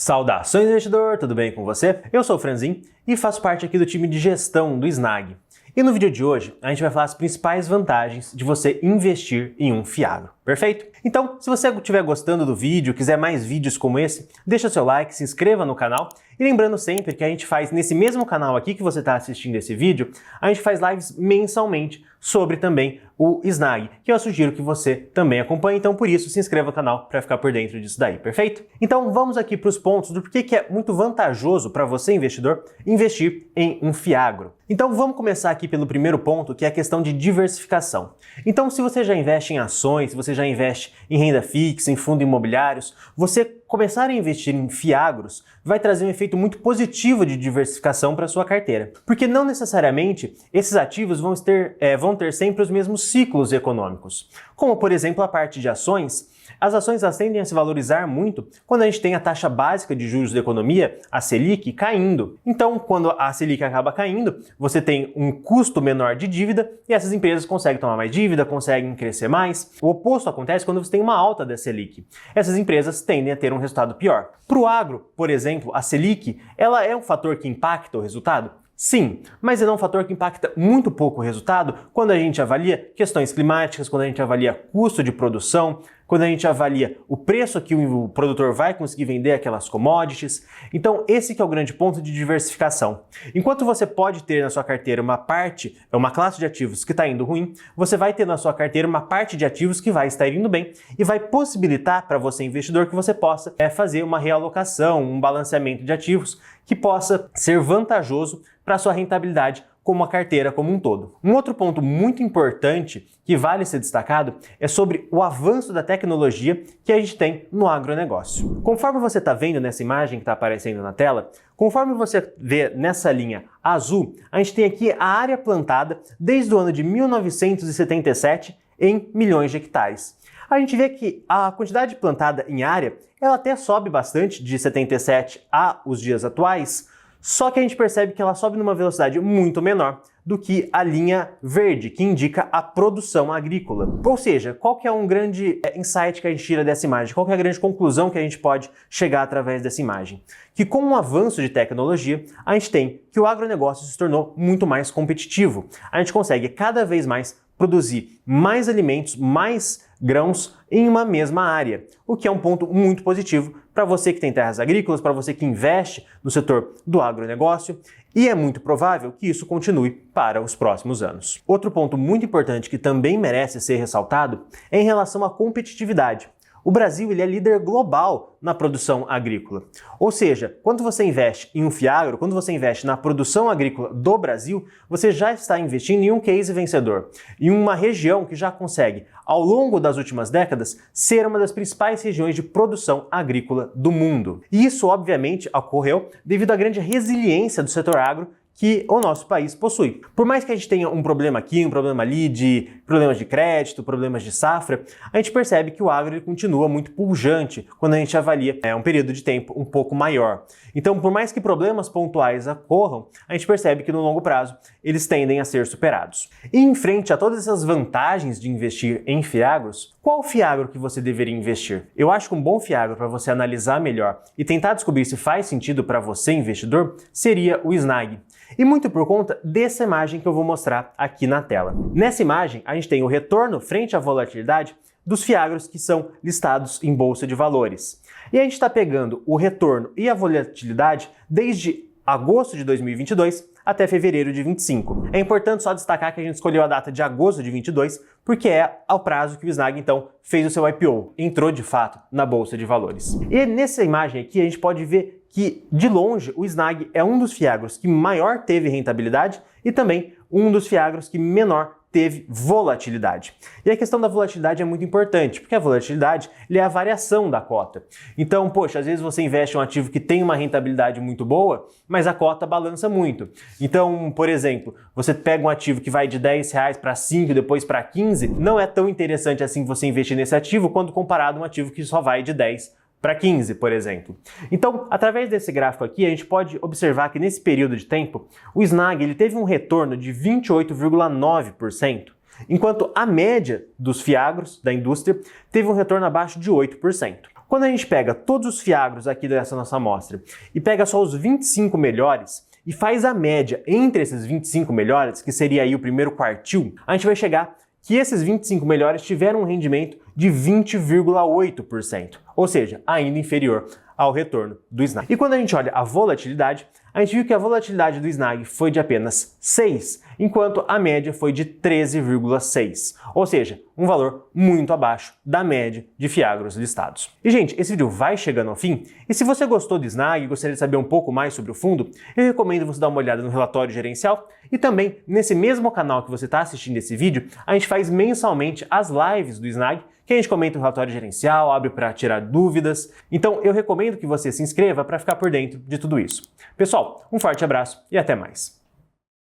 Saudações, investidor! Tudo bem com você? Eu sou o Franzin e faço parte aqui do time de gestão do Snag. E no vídeo de hoje, a gente vai falar as principais vantagens de você investir em um fiagro. Perfeito? Então, se você estiver gostando do vídeo, quiser mais vídeos como esse, deixa seu like, se inscreva no canal. E lembrando sempre que a gente faz nesse mesmo canal aqui que você está assistindo esse vídeo, a gente faz lives mensalmente sobre também o Snag, que eu sugiro que você também acompanhe. Então, por isso, se inscreva no canal para ficar por dentro disso daí, perfeito? Então, vamos aqui para os pontos do porquê que é muito vantajoso para você, investidor, investir em um fiagro. Então, vamos começar aqui pelo primeiro ponto, que é a questão de diversificação. Então, se você já investe em ações, se você já investe em renda fixa, em fundos imobiliários, você começar a investir em fiagros vai trazer um efeito muito positivo de diversificação para a sua carteira. Porque não necessariamente esses ativos vão ter sempre os mesmos ciclos econômicos. Como, por exemplo, a parte de ações. As ações tendem a se valorizar muito quando a gente tem a taxa básica de juros da economia, a Selic, caindo. Então, quando a Selic acaba caindo, você tem um custo menor de dívida e essas empresas conseguem tomar mais dívida, conseguem crescer mais. O oposto acontece quando você tem uma alta da Selic. Essas empresas tendem a ter um resultado pior. Para o agro, por exemplo, a Selic, ela é um fator que impacta o resultado? Sim, mas é um fator que impacta muito pouco o resultado quando a gente avalia questões climáticas, quando a gente avalia custo de produção, quando a gente avalia o preço que o produtor vai conseguir vender aquelas commodities. Então, esse que é o grande ponto de diversificação. Enquanto você pode ter na sua carteira uma classe de ativos que está indo ruim, você vai ter na sua carteira uma parte de ativos que vai estar indo bem e vai possibilitar para você, investidor, que você possa fazer uma realocação, um balanceamento de ativos que possa ser vantajoso para a sua rentabilidade como a carteira como um todo. Um outro ponto muito importante que vale ser destacado é sobre o avanço da tecnologia que a gente tem no agronegócio. Conforme você está vendo nessa imagem que está aparecendo na tela, conforme você vê nessa linha azul, a gente tem aqui a área plantada desde o ano de 1977 em milhões de hectares. A gente vê que a quantidade plantada em área, ela até sobe bastante de 77 a os dias atuais, só que a gente percebe que ela sobe numa velocidade muito menor do que a linha verde, que indica a produção agrícola. Ou seja, qual que é um grande insight que a gente tira dessa imagem? Qual que é a grande conclusão que a gente pode chegar através dessa imagem? Que com o avanço de tecnologia, a gente tem que o agronegócio se tornou muito mais competitivo. A gente consegue cada vez mais produzir mais alimentos, mais grãos em uma mesma área, o que é um ponto muito positivo para você que tem terras agrícolas, para você que investe no setor do agronegócio, e é muito provável que isso continue para os próximos anos. Outro ponto muito importante que também merece ser ressaltado é em relação à competitividade. O Brasil ele é líder global na produção agrícola. Ou seja, quando você investe em um fiagro, quando você investe na produção agrícola do Brasil, você já está investindo em um case vencedor, em uma região que já consegue, ao longo das últimas décadas, ser uma das principais regiões de produção agrícola do mundo. E isso, obviamente, ocorreu devido à grande resiliência do setor agro que o nosso país possui. Por mais que a gente tenha um problema aqui, um problema ali, de problemas de crédito, problemas de safra, a gente percebe que o agro ele continua muito pujante quando a gente avalia um período de tempo um pouco maior. Então, por mais que problemas pontuais ocorram, a gente percebe que no longo prazo eles tendem a ser superados. E em frente a todas essas vantagens de investir em fiagros, qual fiagro que você deveria investir? Eu acho que um bom fiagro para você analisar melhor e tentar descobrir se faz sentido para você, investidor, seria o Snag. E muito por conta dessa imagem que eu vou mostrar aqui na tela. Nessa imagem, a gente tem o retorno frente à volatilidade dos fiagros que são listados em bolsa de valores. E a gente está pegando o retorno e a volatilidade desde agosto de 2022 até fevereiro de 25. É importante só destacar que a gente escolheu a data de agosto de 22 porque é ao prazo que o Snag então fez o seu IPO, entrou de fato na bolsa de valores. E nessa imagem aqui a gente pode ver que, de longe, o Snag é um dos fiagros que maior teve rentabilidade e também um dos fiagros que menor teve volatilidade. E a questão da volatilidade é muito importante, porque a volatilidade é a variação da cota. Então, poxa, às vezes você investe em um ativo que tem uma rentabilidade muito boa, mas a cota balança muito. Então, por exemplo, você pega um ativo que vai de R$10 para 5, depois para 15, não é tão interessante assim você investir nesse ativo quando comparado a um ativo que só vai de 10 para 15, por exemplo. Então, através desse gráfico aqui, a gente pode observar que nesse período de tempo, o Snag ele teve um retorno de 28,9%, enquanto a média dos fiagros da indústria teve um retorno abaixo de 8%. Quando a gente pega todos os fiagros aqui dessa nossa amostra e pega só os 25 melhores e faz a média entre esses 25 melhores, que seria aí o primeiro quartil, a gente vai chegar que esses 25 melhores tiveram um rendimento de 20,8%, ou seja, ainda inferior ao retorno do Snag. E quando a gente olha a volatilidade, a gente viu que a volatilidade do Snag foi de apenas 6, enquanto a média foi de 13,6, ou seja, um valor muito abaixo da média de fiagros listados. E gente, esse vídeo vai chegando ao fim, e se você gostou do Snag e gostaria de saber um pouco mais sobre o fundo, eu recomendo você dar uma olhada no relatório gerencial e também nesse mesmo canal que você está assistindo esse vídeo, a gente faz mensalmente as lives do Snag, que a gente comenta o relatório gerencial, abre para tirar dúvidas. Então eu recomendo que você se inscreva para ficar por dentro de tudo isso. Pessoal, um forte abraço e até mais.